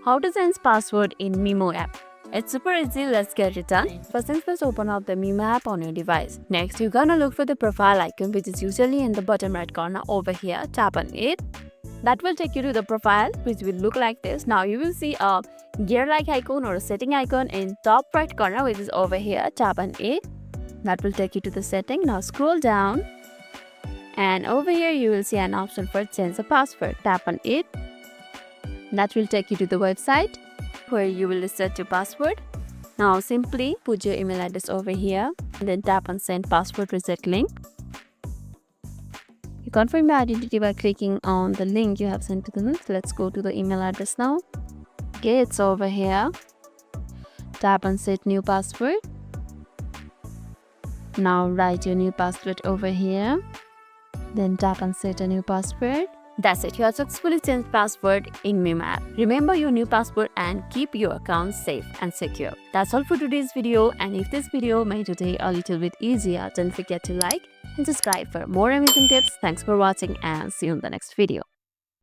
How to change password in Mimo app. It's super easy, let's get it done. First things first, open up the Mimo app on your device. Next, you're gonna look for the profile icon, which is usually in the bottom right corner over here. Tap on it. That will take you to the profile, which will look like this. Now you will see a gear-like icon or a setting icon in top right corner, which is over here. Tap on it. That will take you to the setting. Now scroll down. And over here, you will see an option for change the password. Tap on it. That will take you to the website where you will reset your password. Now simply put your email address over here and then tap on send password reset link. You confirm your identity by clicking on the link you have sent to them. Let's go to the email address now. Okay, it's over here. Tap on set new password. Now write your new password over here. Then tap on set a new password. That's it, you have successfully changed password in Mimo app. Remember your new password and keep your account safe and secure. That's all for today's video, and if this video made today a little bit easier, don't forget to like and subscribe for more amazing tips. Thanks for watching and see you in the next video.